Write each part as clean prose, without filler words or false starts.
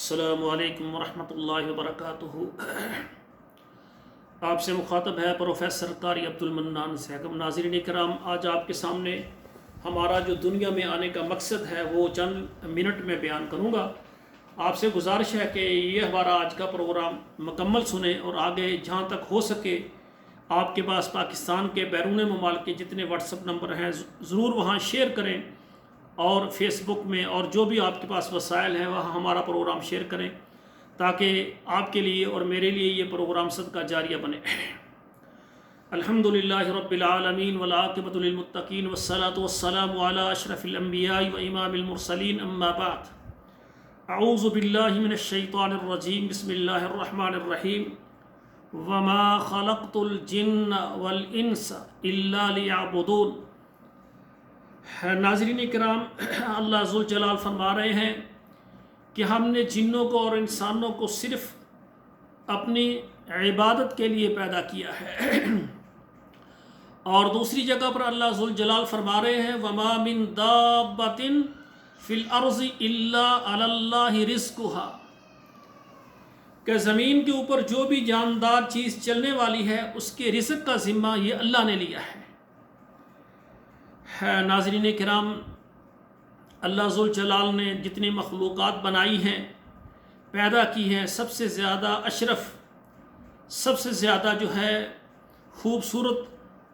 السلام علیکم ورحمۃ اللہ وبرکاتہ۔ آپ سے مخاطب ہے پروفیسر قاری عبد المنان سہگم۔ ناظرین کرام، آج آپ کے سامنے ہمارا جو دنیا میں آنے کا مقصد ہے وہ چند منٹ میں بیان کروں گا۔ آپ سے گزارش ہے کہ یہ ہمارا آج کا پروگرام مکمل سنیں اور آگے جہاں تک ہو سکے آپ کے پاس پاکستان کے بیرون ممالک کے جتنے واٹس اپ نمبر ہیں ضرور وہاں شیئر کریں، اور فیس بک میں اور جو بھی آپ کے پاس وسائل ہیں وہاں ہمارا پروگرام شیئر کریں تاکہ آپ کے لیے اور میرے لیے یہ پروگرام صدقہ جاریہ بنے۔ الحمدللہ رب العالمین والعاقبۃ للمتقین والصلاۃ والسلام علی اشرف الانبیاء و امام المرسلین، اما بعد۔ اعوذ باللہ من الشیطان الرجیم، بسم اللہ الرحمن الرحیم۔ وما خلقت الجن والانس الا لیعبدون۔ ناظرین کرام، اللہ ذوالجلال فرما رہے ہیں کہ ہم نے جنوں کو اور انسانوں کو صرف اپنی عبادت کے لیے پیدا کیا ہے۔ اور دوسری جگہ پر اللہ ذوالجلال فرما رہے ہیں وما من دابۃ فی الارض الا علی اللہ رزقها، کہ زمین کے اوپر جو بھی جاندار چیز چلنے والی ہے اس کے رزق کا ذمہ یہ اللہ نے لیا ہے۔ ناظرین کرام، اللہ ذوالجلال نے جتنی مخلوقات بنائی ہیں، پیدا کی ہیں، سب سے زیادہ اشرف، سب سے زیادہ جو ہے خوبصورت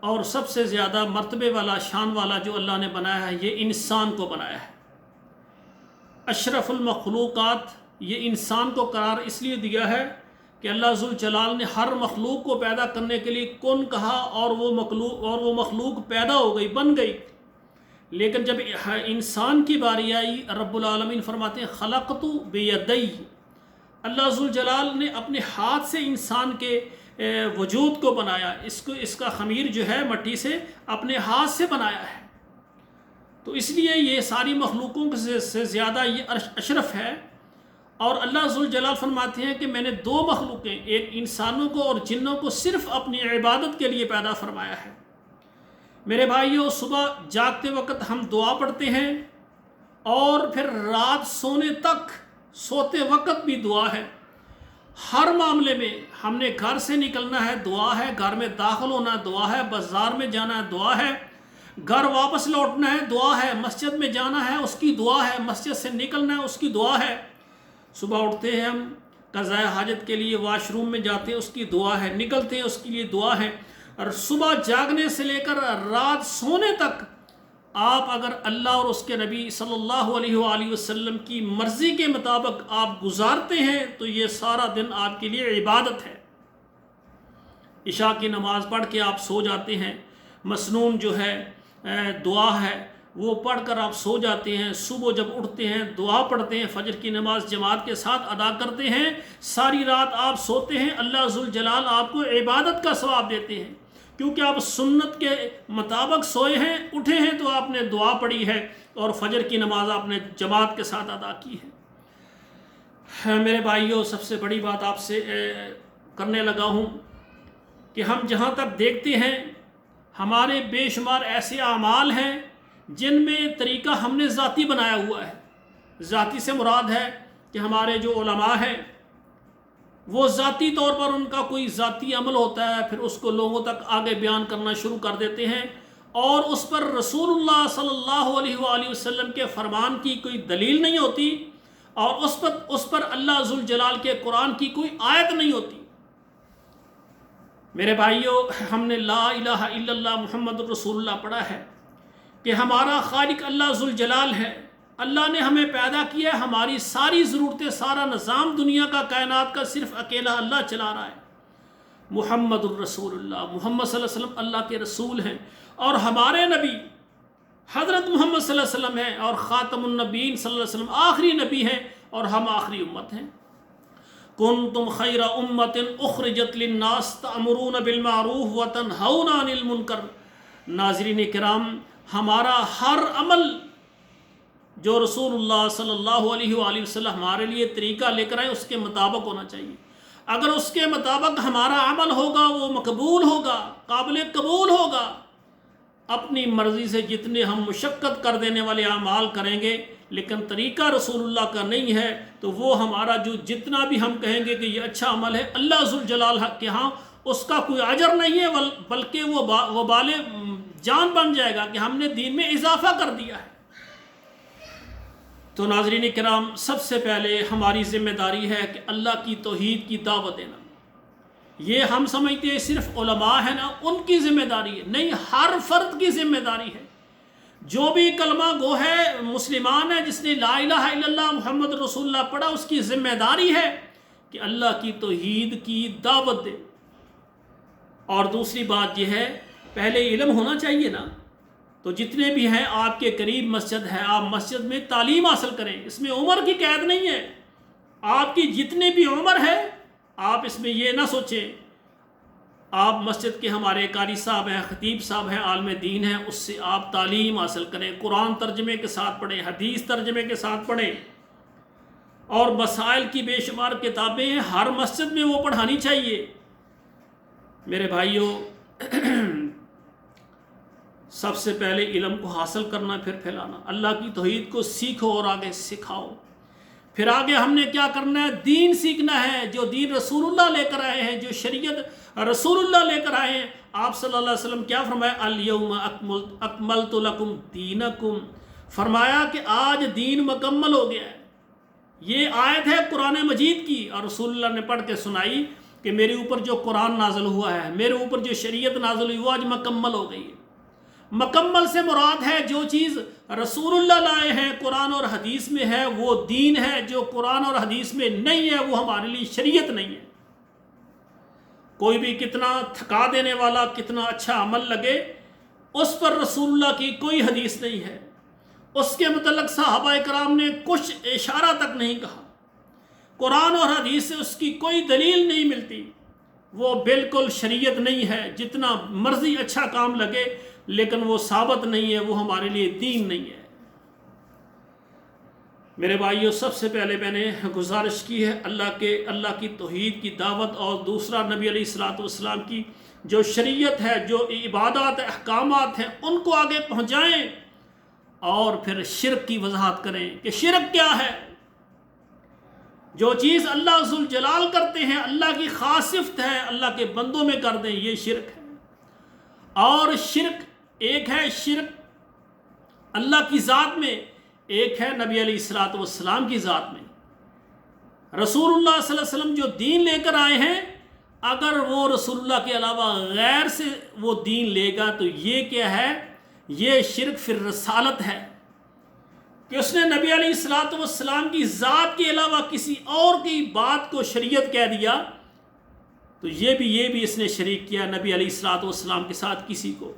اور سب سے زیادہ مرتبے والا، شان والا جو اللہ نے بنایا ہے یہ انسان کو بنایا ہے۔ اشرف المخلوقات یہ انسان کو قرار اس لیے دیا ہے کہ اللہ ذوالجلال نے ہر مخلوق کو پیدا کرنے کے لیے کن کہا اور وہ مخلوق پیدا ہو گئی، بن گئی۔ لیکن جب انسان کی باری آئی، رب العالمین فرماتے ہیں خلقت بیدی، اللہ ذوالجلال نے اپنے ہاتھ سے انسان کے وجود کو بنایا، اس کا خمیر جو ہے مٹی سے اپنے ہاتھ سے بنایا ہے۔ تو اس لیے یہ ساری مخلوقوں سے زیادہ یہ اشرف ہے۔ اور اللہ ذوالجلال فرماتے ہیں کہ میں نے دو مخلوقیں، ایک انسانوں کو اور جنوں کو صرف اپنی عبادت کے لیے پیدا فرمایا ہے۔ میرے بھائیوں، صبح جاگتے وقت ہم دعا پڑھتے ہیں اور پھر رات سونے تک، سوتے وقت بھی دعا ہے۔ ہر معاملے میں ہم نے گھر سے نکلنا ہے دعا ہے، گھر میں داخل ہونا دعا ہے، بازار میں جانا ہے دعا ہے، گھر واپس لوٹنا ہے دعا ہے، مسجد میں جانا ہے اس کی دعا ہے، مسجد سے نکلنا ہے اس کی دعا ہے۔ صبح اٹھتے ہیں ہم قضاء حاجت کے لیے واش روم میں جاتے ہیں اس کی دعا ہے، نکلتے ہیں اس کے لیے دعا ہے۔ اور صبح جاگنے سے لے کر رات سونے تک آپ اگر اللہ اور اس کے نبی صلی اللہ علیہ وآلہ وسلم کی مرضی کے مطابق آپ گزارتے ہیں تو یہ سارا دن آپ کے لیے عبادت ہے۔ عشاء کی نماز پڑھ کے آپ سو جاتے ہیں، مسنون جو ہے دعا ہے وہ پڑھ کر آپ سو جاتے ہیں، صبح جب اٹھتے ہیں دعا پڑھتے ہیں، فجر کی نماز جماعت کے ساتھ ادا کرتے ہیں، ساری رات آپ سوتے ہیں، اللہ ذوالجلال آپ کو عبادت کا ثواب دیتے ہیں، کیونکہ آپ سنت کے مطابق سوئے ہیں، اٹھے ہیں تو آپ نے دعا پڑھی ہے اور فجر کی نماز آپ نے جماعت کے ساتھ ادا کی ہے۔ میرے بھائیوں، سب سے بڑی بات آپ سے کرنے لگا ہوں کہ ہم جہاں تک دیکھتے ہیں ہمارے بے شمار ایسے اعمال ہیں جن میں طریقہ ہم نے ذاتی بنایا ہوا ہے۔ ذاتی سے مراد ہے کہ ہمارے جو علماء ہیں وہ ذاتی طور پر ان کا کوئی ذاتی عمل ہوتا ہے، پھر اس کو لوگوں تک آگے بیان کرنا شروع کر دیتے ہیں اور اس پر رسول اللہ صلی اللہ علیہ وآلہ وسلم کے فرمان کی کوئی دلیل نہیں ہوتی اور اس پر اللہ ذوالجلال کے قرآن کی کوئی آیت نہیں ہوتی۔ میرے بھائیوں، ہم نے لا الہ الا اللہ محمد رسول اللہ پڑھا ہے کہ ہمارا خالق اللہ ذوالجلال ہے، اللہ نے ہمیں پیدا کیا ہے، ہماری ساری ضرورتیں، سارا نظام دنیا کا، کائنات کا صرف اکیلا اللہ چلا رہا ہے۔ محمد الرسول اللہ، محمد صلی اللہ علیہ وسلم اللہ کے رسول ہیں اور ہمارے نبی حضرت محمد صلی اللہ علیہ وسلم ہیں اور خاتم النبیین صلی اللہ علیہ وسلم آخری نبی ہیں اور ہم آخری امت ہیں۔ کنتم خیر امت اخرجت للناس تأمرون بالمعروف وتنہون عن المنکر۔ ناظرین کرام، ہمارا ہر عمل جو رسول اللہ صلی اللہ علیہ وآلہ وسلم ہمارے لیے طریقہ لے کر آئے اس کے مطابق ہونا چاہیے۔ اگر اس کے مطابق ہمارا عمل ہوگا وہ مقبول ہوگا، قابل قبول ہوگا۔ اپنی مرضی سے جتنے ہم مشقت کر دینے والے اعمال کریں گے لیکن طریقہ رسول اللہ کا نہیں ہے تو وہ ہمارا جو جتنا بھی ہم کہیں گے کہ یہ اچھا عمل ہے اللہ ذوالجلال کے ہاں اس کا کوئی اجر نہیں ہے، بلکہ وہ وبال جان بن جائے گا کہ ہم نے دین میں اضافہ کر دیا ہے۔ تو ناظرین کرام، سب سے پہلے ہماری ذمہ داری ہے کہ اللہ کی توحید کی دعوت دینا۔ یہ ہم سمجھتے ہیں صرف علماء ہیں نا ان کی ذمہ داری ہے، نہیں، ہر فرد کی ذمہ داری ہے۔ جو بھی کلمہ گو ہے مسلمان ہے، جس نے لا الہ الا اللہ محمد رسول اللہ پڑھا، اس کی ذمہ داری ہے کہ اللہ کی توحید کی دعوت دے۔ اور دوسری بات یہ ہے، پہلے علم ہونا چاہیے نا، تو جتنے بھی ہیں آپ کے قریب مسجد ہے، آپ مسجد میں تعلیم حاصل کریں، اس میں عمر کی قید نہیں ہے۔ آپ کی جتنے بھی عمر ہے آپ اس میں یہ نہ سوچیں، آپ مسجد کے ہمارے قاری صاحب ہیں، خطیب صاحب ہیں، عالم دین ہیں، اس سے آپ تعلیم حاصل کریں، قرآن ترجمے کے ساتھ پڑھیں، حدیث ترجمے کے ساتھ پڑھیں، اور مسائل کی بے شمار کتابیں ہیں، ہر مسجد میں وہ پڑھانی چاہیے۔ میرے بھائیوں، سب سے پہلے علم کو حاصل کرنا، پھر پھیلانا، اللہ کی توحید کو سیکھو اور آگے سکھاؤ۔ پھر آگے ہم نے کیا کرنا ہے؟ دین سیکھنا ہے، جو دین رسول اللہ لے کر آئے ہیں، جو شریعت رسول اللہ لے کر آئے ہیں۔ آپ صلی اللہ علیہ وسلم کیا فرمایا؟ الیوم اکملت لکم دینکم، فرمایا کہ آج دین مکمل ہو گیا ہے۔ یہ آیت ہے قرآن مجید کی، اور رسول اللہ نے پڑھ کے سنائی کہ میرے اوپر جو قرآن نازل ہوا ہے، میرے اوپر جو شریعت نازل ہوئی، وہ آج مکمل ہو گئی ہے۔ مکمل سے مراد ہے جو چیز رسول اللہ لائے ہیں، قرآن اور حدیث میں ہے، وہ دین ہے۔ جو قرآن اور حدیث میں نہیں ہے وہ ہمارے لیے شریعت نہیں ہے۔ کوئی بھی کتنا تھکا دینے والا، کتنا اچھا عمل لگے، اس پر رسول اللہ کی کوئی حدیث نہیں ہے، اس کے متعلق صحابہ کرام نے کچھ اشارہ تک نہیں کہا، قرآن اور حدیث سے اس کی کوئی دلیل نہیں ملتی، وہ بالکل شریعت نہیں ہے۔ جتنا مرضی اچھا کام لگے لیکن وہ ثابت نہیں ہے، وہ ہمارے لیے دین نہیں ہے۔ میرے بھائیوں، سب سے پہلے میں نے گزارش کی ہے اللہ کی توحید کی دعوت، اور دوسرا نبی علیہ الصلوۃ والسلام کی جو شریعت ہے، جو عبادات احکامات ہیں، ان کو آگے پہنچائیں، اور پھر شرک کی وضاحت کریں کہ شرک کیا ہے۔ جو چیز اللہ ذوالجلال کرتے ہیں، اللہ کی خاص صفت ہے، اللہ کے بندوں میں کر دیں، یہ شرک ہے۔ اور شرک ایک ہے شرک اللہ کی ذات میں، ایک ہے نبی علیہ الصلوۃ والسلام کی ذات میں۔ رسول اللہ صلی اللہ علیہ وسلم جو دین لے کر آئے ہیں، اگر وہ رسول اللہ کے علاوہ غیر سے وہ دین لے گا تو یہ کیا ہے؟ یہ شرک فی الرسالت ہے، کہ اس نے نبی علیہ الصلوۃ والسلام کی ذات کے علاوہ کسی اور کی بات کو شریعت کہہ دیا، تو یہ بھی اس نے شریک کیا نبی علیہ الصلوۃ والسلام کے ساتھ کسی کو۔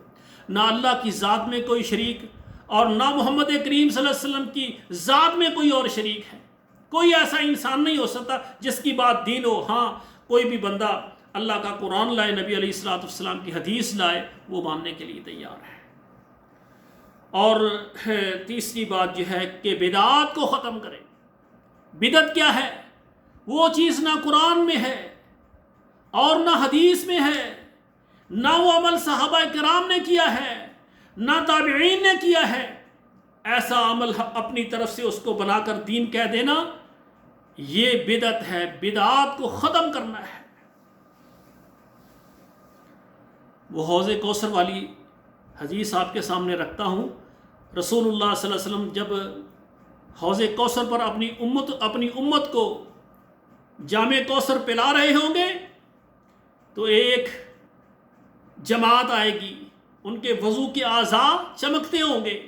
نہ اللہ کی ذات میں کوئی شریک، اور نہ محمد کریم صلی اللہ علیہ وسلم کی ذات میں کوئی اور شریک ہے۔ کوئی ایسا انسان نہیں ہو سکتا جس کی بات دین ہو۔ ہاں، کوئی بھی بندہ اللہ کا قرآن لائے، نبی علیہ الصلوۃ والسلام کی حدیث لائے، وہ ماننے کے لیے تیار ہے۔ اور تیسری بات جو ہے کہ بدعات کو ختم کرے۔ بدعت کیا ہے؟ وہ چیز نہ قرآن میں ہے اور نہ حدیث میں ہے، نہ وہ عمل صحابہ کرام نے کیا ہے، نہ تابعین نے کیا ہے۔ ایسا عمل اپنی طرف سے اس کو بنا کر دین کہہ دینا، یہ بدعت ہے۔ بدعات کو ختم کرنا ہے۔ وہ حوض کوثر والی حدیث آپ کے سامنے رکھتا ہوں۔ رسول اللہ صلی اللہ علیہ وسلم جب حوض کوثر پر اپنی امت کو جام کوثر پلا رہے ہوں گے تو ایک جماعت آئے گی، ان کے وضو کے اعضاء چمکتے ہوں گے۔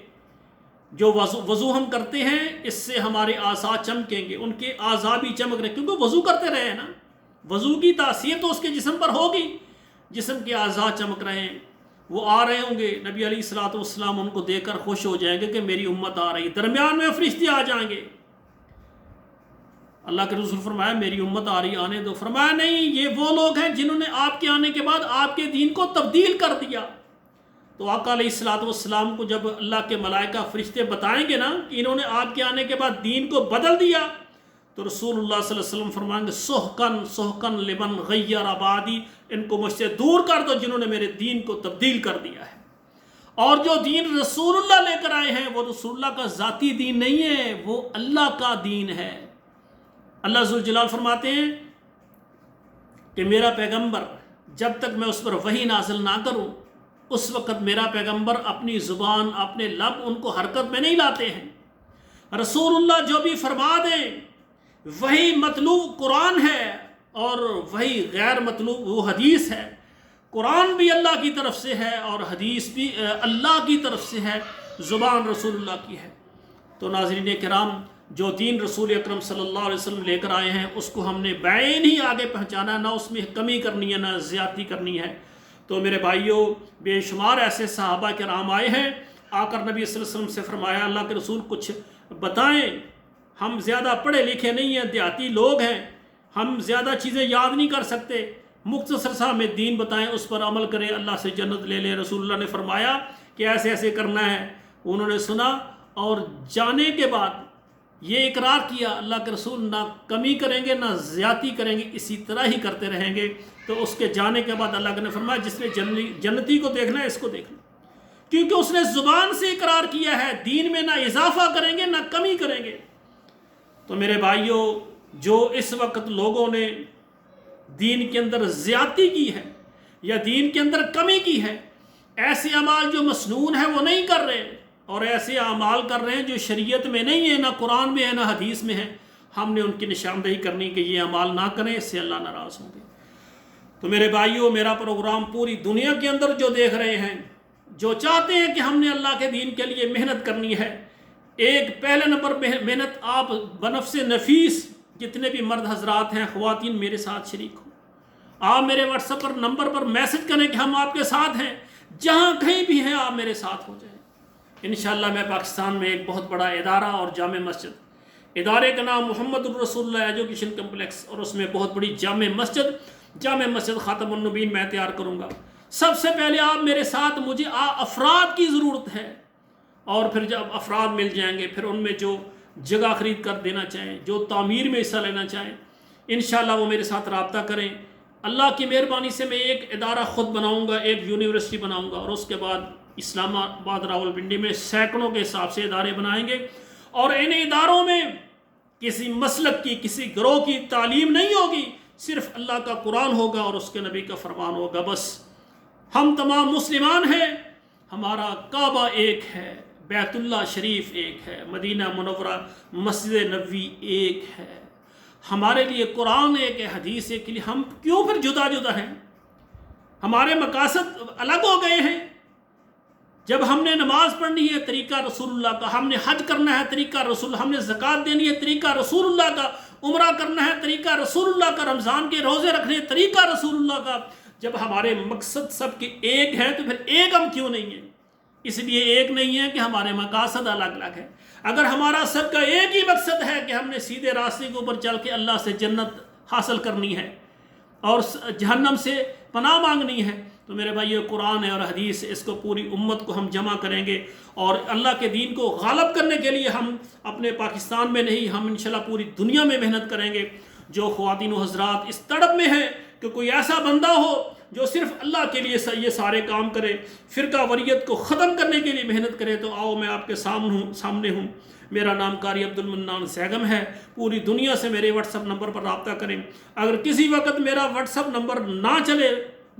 جو وضو ہم کرتے ہیں اس سے ہمارے اعضاء چمکیں گے، ان کے اعضاء بھی چمک رہے، کیونکہ وضو کرتے رہے ہیں نا، وضو کی تاثیر تو اس کے جسم پر ہوگی، جسم کے اعضاء چمک رہے ہیں۔ وہ آ رہے ہوں گے، نبی علیہ الصلوۃ والسلام ان کو دیکھ کر خوش ہو جائیں گے کہ میری امت آ رہی ہے۔ درمیان میں فرشتے آ جائیں گے۔ اللہ کے رسول فرمایا میری امت آ رہی، آنے دو۔ فرمایا نہیں، یہ وہ لوگ ہیں جنہوں نے آپ کے آنے کے بعد آپ کے دین کو تبدیل کر دیا۔ تو آقا علیہ الصلوۃ والسلام کو جب اللہ کے ملائکہ فرشتے بتائیں گے نا کہ انہوں نے آپ کے آنے کے بعد دین کو بدل دیا، تو رسول اللہ صلی اللہ علیہ وسلم فرمائیں گے سحقن سحقن لمن غیر آبادی، ان کو مجھ سے دور کر دو جنہوں نے میرے دین کو تبدیل کر دیا ہے۔ اور جو دین رسول اللہ لے کر آئے ہیں وہ رسول اللہ کا ذاتی دین نہیں ہے، وہ اللہ کا دین ہے۔ اللہ ذوالجلال فرماتے ہیں کہ میرا پیغمبر جب تک میں اس پر وحی نازل نہ کروں اس وقت میرا پیغمبر اپنی زبان اپنے لب ان کو حرکت میں نہیں لاتے ہیں۔ رسول اللہ جو بھی فرما دیں وہی مطلوب قرآن ہے اور وہی غیر مطلوب وہ حدیث ہے۔ قرآن بھی اللہ کی طرف سے ہے اور حدیث بھی اللہ کی طرف سے ہے، زبان رسول اللہ کی ہے۔ تو ناظرین کرام، جو دین رسول اکرم صلی اللہ علیہ وسلم لے کر آئے ہیں اس کو ہم نے بعین ہی آگے پہنچانا ہے، نہ اس میں کمی کرنی ہے نہ زیادتی کرنی ہے۔ تو میرے بھائیوں، بے شمار ایسے صحابہ کرام آئے ہیں، آ کر نبی صلی اللہ علیہ وسلم سے فرمایا اللہ کے رسول کچھ بتائیں، ہم زیادہ پڑھے لکھے نہیں ہیں، دیہاتی لوگ ہیں، ہم زیادہ چیزیں یاد نہیں کر سکتے، مختصر سا ہمیں دین بتائیں، اس پر عمل کریں، اللہ سے جنت لے لیں۔ رسول اللہ نے فرمایا کہ ایسے ایسے کرنا ہے۔ انہوں نے سنا اور جانے کے بعد یہ اقرار کیا اللہ کے رسول نہ کمی کریں گے نہ زیادتی کریں گے، اسی طرح ہی کرتے رہیں گے۔ تو اس کے جانے کے بعد اللہ نے فرمایا جس نے جنتی کو دیکھنا ہے اس کو دیکھنا، کیونکہ اس نے زبان سے اقرار کیا ہے دین میں نہ اضافہ کریں گے نہ کمی کریں گے۔ تو میرے بھائیوں، جو اس وقت لوگوں نے دین کے اندر زیادتی کی ہے یا دین کے اندر کمی کی ہے، ایسے اعمال جو مسنون ہے وہ نہیں کر رہے اور ایسے اعمال کر رہے ہیں جو شریعت میں نہیں ہے، نہ قرآن میں ہے نہ حدیث میں ہے، ہم نے ان کی نشاندہی کرنی کہ یہ اعمال نہ کریں، اس سے اللہ ناراض ہوں گے۔ تو میرے بھائیوں، میرا پروگرام پوری دنیا کے اندر جو دیکھ رہے ہیں، جو چاہتے ہیں کہ ہم نے اللہ کے دین کے لیے محنت کرنی ہے، ایک پہلے نمبر محنت آپ بنفس نفیس جتنے بھی مرد حضرات ہیں، خواتین میرے ساتھ شریک ہوں۔ آپ میرے واٹس ایپ پر نمبر پر میسج کریں کہ ہم آپ کے ساتھ ہیں، جہاں کہیں بھی ہیں آپ میرے ساتھ ہو جائیں۔ انشاءاللہ میں پاکستان میں ایک بہت بڑا ادارہ اور جامع مسجد، ادارے کا نام محمد الرسول اللہ ایجوکیشن کمپلیکس، اور اس میں بہت بڑی جامع مسجد خاتم النبیین میں تیار کروں گا۔ سب سے پہلے آپ میرے ساتھ، مجھے افراد کی ضرورت ہے، اور پھر جب افراد مل جائیں گے پھر ان میں جو جگہ خرید کر دینا چاہیں، جو تعمیر میں حصہ لینا چاہیں، انشاءاللہ وہ میرے ساتھ رابطہ کریں۔ اللہ کی مہربانی سے میں ایک ادارہ خود بناؤں گا، ایک یونیورسٹی بناؤں گا، اور اس کے بعد اسلام آباد راولپنڈی میں سینکڑوں کے حساب سے ادارے بنائیں گے، اور ان اداروں میں کسی مسلک کی کسی گروہ کی تعلیم نہیں ہوگی، صرف اللہ کا قرآن ہوگا اور اس کے نبی کا فرمان ہوگا۔ بس ہم تمام مسلمان ہیں، ہمارا کعبہ ایک ہے، بیت اللہ شریف ایک ہے، مدینہ منورہ مسجد نبوی ایک ہے، ہمارے لیے قرآن ایک ہے، حدیث ایک، کے لیے ہم کیوں پھر جدا جدا ہیں؟ ہمارے مقاصد الگ ہو گئے ہیں۔ جب ہم نے نماز پڑھنی ہے طریقہ رسول اللہ کا، ہم نے حج کرنا ہے طریقہ رسول، ہم نے زکوٰۃ دینی ہے طریقہ رسول اللہ کا، عمرہ کرنا ہے طریقہ رسول اللہ کا، رمضان کے روزے رکھنے طریقہ رسول اللہ کا۔ جب ہمارے مقصد سب کے ایک ہیں تو پھر ایک ہم کیوں نہیں ہیں؟ اس لیے ایک نہیں ہے کہ ہمارے مقاصد الگ الگ ہیں۔ اگر ہمارا سب کا ایک ہی مقصد ہے کہ ہم نے سیدھے راستے کے اوپر چل کے اللہ سے جنت حاصل کرنی ہے اور جہنم سے پناہ مانگنی ہے، تو میرے بھائی قرآن ہے اور حدیث، اس کو پوری امت کو ہم جمع کریں گے، اور اللہ کے دین کو غالب کرنے کے لیے ہم اپنے پاکستان میں نہیں، ہم انشاءاللہ پوری دنیا میں محنت کریں گے۔ جو خواتین و حضرات اس تڑپ میں ہیں کہ کوئی ایسا بندہ ہو جو صرف اللہ کے لیے یہ سارے کام کرے، فرقہ وریت کو ختم کرنے کے لیے محنت کرے، تو آؤ میں آپ کے سامنے ہوں۔ میرا نام قاری عبدالمنان سیگم ہے، پوری دنیا سے میرے واٹس ایپ نمبر پر رابطہ کریں۔ اگر کسی وقت میرا واٹس ایپ نمبر نہ چلے،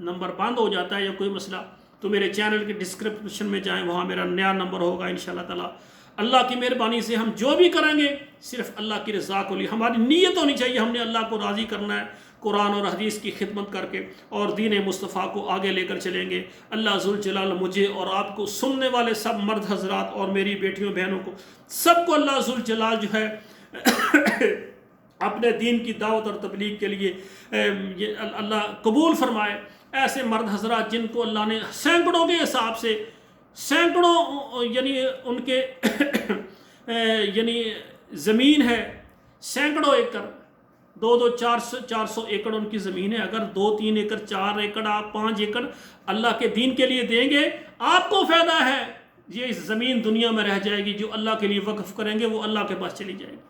نمبر بند ہو جاتا ہے یا کوئی مسئلہ، تو میرے چینل کے ڈسکرپشن میں جائیں، وہاں میرا نیا نمبر ہوگا انشاءاللہ تعالیٰ۔ اللہ کی مہربانی سے ہم جو بھی کریں گے صرف اللہ کی رضا کو لیے، ہماری نیت ہونی چاہیے، ہم نے اللہ کو راضی کرنا ہے، قرآن اور حدیث کی خدمت کر کے، اور دین مصطفیٰ کو آگے لے کر چلیں گے۔ اللہ ذوالجلال مجھے اور آپ کو، سننے والے سب مرد حضرات اور میری بیٹیوں بہنوں کو، سب کو اللہ ذوالجلال جو ہے اپنے دین کی دعوت اور تبلیغ کے لیے اللہ قبول فرمائے۔ ایسے مرد حضرات جن کو اللہ نے سینکڑوں کے حساب سے، سینکڑوں یعنی ان کے یعنی زمین ہے سینکڑوں ایکڑ، 400 ایکڑ ان کی زمین ہے، اگر 2-3 ایکڑ 4 ایکڑ آپ 5 ایکڑ اللہ کے دین کے لیے دیں گے، آپ کو فائدہ ہے۔ یہ زمین دنیا میں رہ جائے گی، جو اللہ کے لیے وقف کریں گے وہ اللہ کے پاس چلی جائے گی۔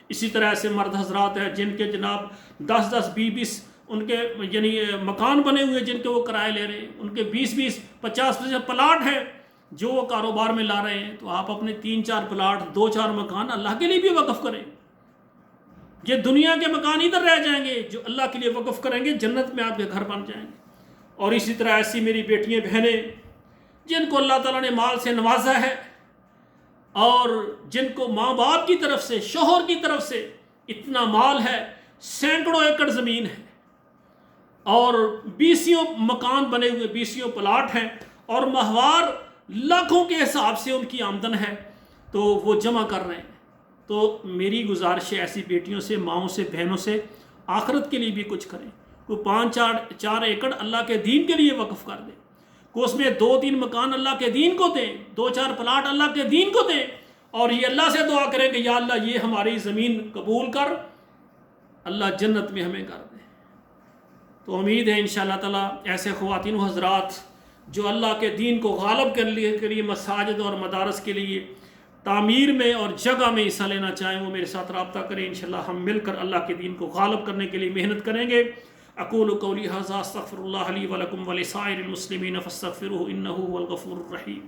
اسی طرح ایسے مرد حضرات ہیں جن کے جناب 10-10 20 ان کے یعنی مکان بنے ہوئے، جن کے وہ کرائے لے رہے ہیں، ان کے 20-20 50 پلاٹ ہیں، جو وہ کاروبار میں لا رہے ہیں، تو آپ اپنے 3-4 پلاٹ 2-4 مکان اللہ کے لیے بھی وقف کریں. یہ دنیا کے مکان ادھر رہ جائیں گے، جو اللہ کے لیے وقف کریں گے جنت میں آپ کے گھر بن جائیں گے. اور اسی طرح ایسی میری بیٹیاں بہنیں جن کو اللہ تعالیٰ نے مال سے نوازا ہے، اور جن کو ماں باپ کی طرف سے، شوہر کی طرف سے اتنا مال ہے، سینکڑوں ایکڑ زمین ہے، اور 20 مکان بنے ہوئے، 20 پلاٹ ہیں، اور ماہوار لاکھوں کے حساب سے ان کی آمدن ہے، تو وہ جمع کر رہے ہیں. تو میری گزارش ہے ایسی بیٹیوں سے، ماؤں سے، بہنوں سے، آخرت کے لیے بھی کچھ کریں. کوئی 5-4 ایکڑ اللہ کے دین کے لیے وقف کر دیں، کو اس میں 2-3 مکان اللہ کے دین کو دیں، 2-4 پلاٹ اللہ کے دین کو دیں، اور یہ اللہ سے دعا کریں کہ یا اللہ یہ ہماری زمین قبول کر، اللہ جنت میں ہمیں کر دے. تو امید ہے انشاءاللہ تعالیٰ ایسے خواتین و حضرات جو اللہ کے دین کو غالب کرنے کے لیے مساجد اور مدارس کے لیے تعمیر میں اور جگہ میں حصہ لینا چاہیں، وہ میرے ساتھ رابطہ کریں. انشاءاللہ ہم مل کر اللہ کے دین کو غالب کرنے کے لیے محنت کریں گے. اقول قولی ھذا استغفر اللہ لی ولکم ولسائر المسلمین فاستغفروہ انہ هو الغفور الرحیم.